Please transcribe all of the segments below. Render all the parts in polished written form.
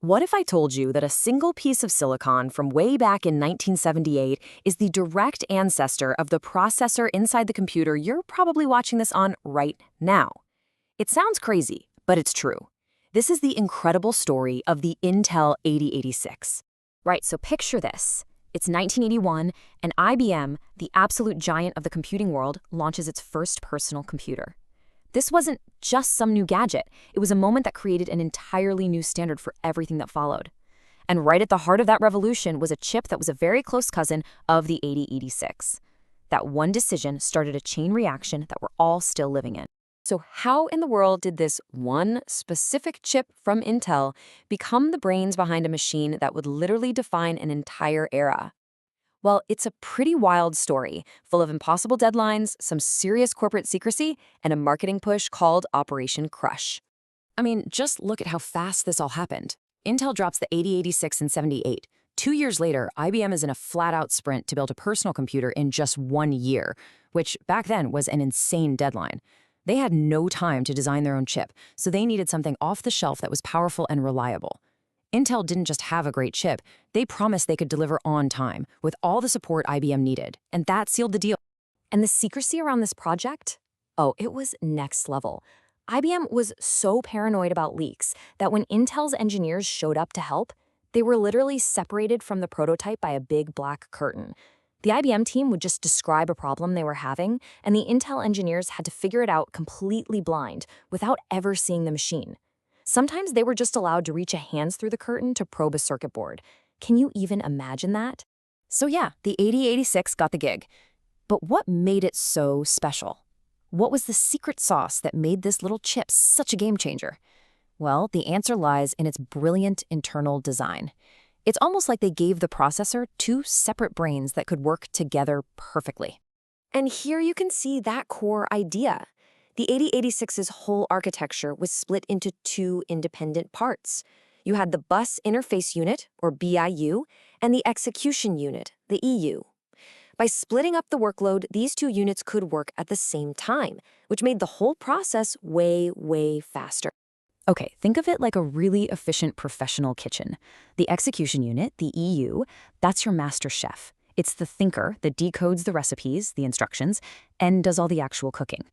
What if I told you that a single piece of silicon from way back in 1978 is the direct ancestor of the processor inside the computer you're probably watching this on right now? It sounds crazy, but it's true. This is the incredible story of the Intel 8086. Right, so picture this. It's 1981, and IBM, the absolute giant of the computing world, launches its first personal computer. This wasn't just some new gadget. It was a moment that created an entirely new standard for everything that followed. And right at the heart of that revolution was a chip that was a very close cousin of the 8086. That one decision started a chain reaction that we're all still living in. So how in the world did this one specific chip from Intel become the brains behind a machine that would literally define an entire era? Well, it's a pretty wild story, full of impossible deadlines, some serious corporate secrecy, and a marketing push called Operation Crush. I mean, just look at how fast this all happened. Intel drops the 8086 in '78. 2 years later, IBM is in a flat-out sprint to build a personal computer in just 1 year, which back then was an insane deadline. They had no time to design their own chip, so they needed something off the shelf that was powerful and reliable. Intel didn't just have a great chip, they promised they could deliver on time, with all the support IBM needed, and that sealed the deal. And the secrecy around this project? Oh, it was next level. IBM was so paranoid about leaks that when Intel's engineers showed up to help, they were literally separated from the prototype by a big black curtain. The IBM team would just describe a problem they were having, and the Intel engineers had to figure it out completely blind, without ever seeing the machine. Sometimes they were just allowed to reach a hands through the curtain to probe a circuit board. Can you even imagine that? So yeah, the 8086 got the gig. But what made it so special? What was the secret sauce that made this little chip such a game changer? Well, the answer lies in its brilliant internal design. It's almost like they gave the processor two separate brains that could work together perfectly. And here you can see that core idea. The 8086's whole architecture was split into two independent parts. You had the bus interface unit, or BIU, and the execution unit, the EU. By splitting up the workload, these two units could work at the same time, which made the whole process way faster. Okay, think of it like a really efficient professional kitchen. The execution unit, the EU, that's your master chef. It's the thinker that decodes the recipes, the instructions, and does all the actual cooking.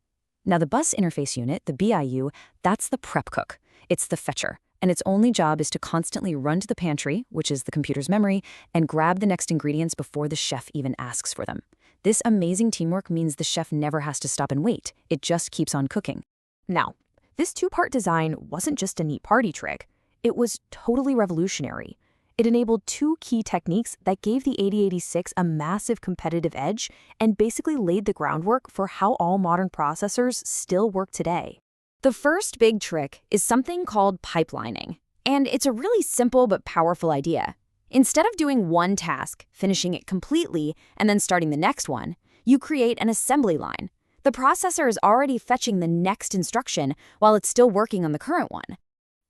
Now, the bus interface unit, the BIU, that's the prep cook. It's the fetcher, and its only job is to constantly run to the pantry, which is the computer's memory, and grab the next ingredients before the chef even asks for them. This amazing teamwork means the chef never has to stop and wait. It just keeps on cooking. Now, this two-part design wasn't just a neat party trick. It was totally revolutionary. It enabled two key techniques that gave the 8086 a massive competitive edge and basically laid the groundwork for how all modern processors still work today. The first big trick is something called pipelining, and it's a really simple but powerful idea. Instead of doing one task, finishing it completely, and then starting the next one, you create an assembly line. The processor is already fetching the next instruction while it's still working on the current one.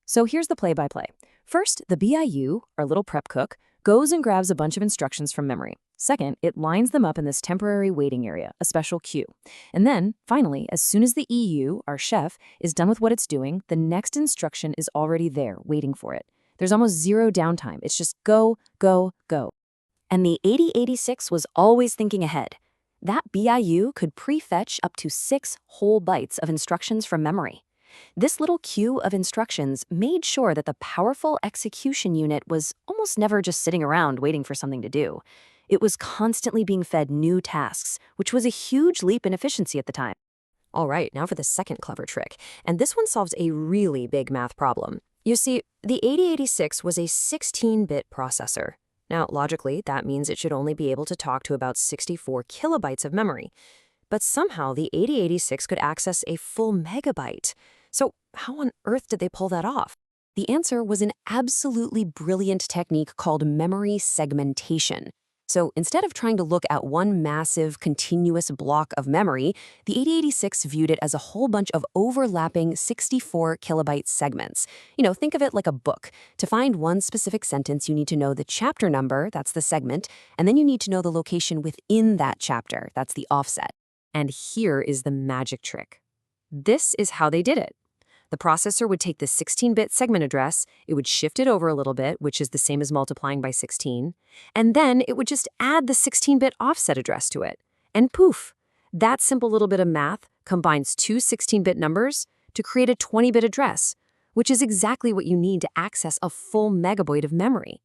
So here's the play-by-play. First, the BIU, our little prep cook, goes and grabs a bunch of instructions from memory. Second, it lines them up in this temporary waiting area, a special queue. And then, finally, as soon as the EU, our chef, is done with what it's doing, the next instruction is already there, waiting for it. There's almost zero downtime. It's just go, go, go. And the 8086 was always thinking ahead. That BIU could prefetch up to 6 whole bytes of instructions from memory. This little queue of instructions made sure that the powerful execution unit was almost never just sitting around waiting for something to do. It was constantly being fed new tasks, which was a huge leap in efficiency at the time. All right, now for the second clever trick, and this one solves a really big math problem. You see, the 8086 was a 16-bit processor. Now, logically, that means it should only be able to talk to about 64 kilobytes of memory. But somehow, the 8086 could access a full megabyte. So how on earth did they pull that off? The answer was an absolutely brilliant technique called memory segmentation. So instead of trying to look at one massive, continuous block of memory, the 8086 viewed it as a whole bunch of overlapping 64 kilobyte segments. Think of it like a book. To find one specific sentence, you need to know the chapter number, that's the segment, and then you need to know the location within that chapter, that's the offset. And here is the magic trick. This is how they did it. The processor would take the 16-bit segment address, it would shift it over a little bit, which is the same as multiplying by 16, and then it would just add the 16-bit offset address to it. And poof! That simple little bit of math combines two 16-bit numbers to create a 20-bit address, which is exactly what you need to access a full megabyte of memory.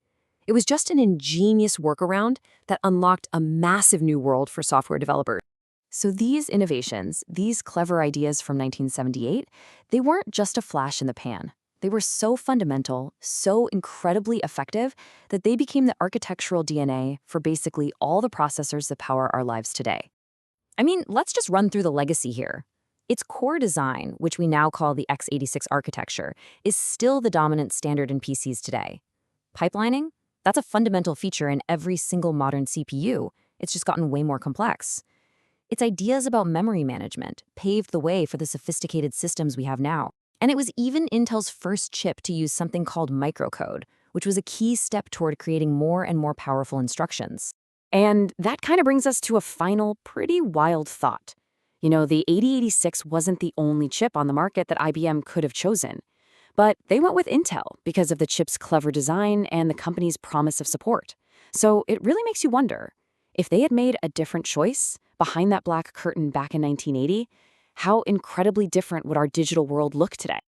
It was just an ingenious workaround that unlocked a massive new world for software developers. So these innovations, these clever ideas from 1978, they weren't just a flash in the pan. They were so fundamental, so incredibly effective, that they became the architectural DNA for basically all the processors that power our lives today. I mean, let's just run through the legacy here. Its core design, which we now call the x86 architecture, is still the dominant standard in PCs today. Pipelining? That's a fundamental feature in every single modern CPU. It's just gotten way more complex. Its ideas about memory management paved the way for the sophisticated systems we have now. And it was even Intel's first chip to use something called microcode, which was a key step toward creating more and more powerful instructions. And that kind of brings us to a final, pretty wild thought. You know, the 8086 wasn't the only chip on the market that IBM could have chosen. But they went with Intel because of the chip's clever design and the company's promise of support. So it really makes you wonder, if they had made a different choice behind that black curtain back in 1980, how incredibly different would our digital world look today?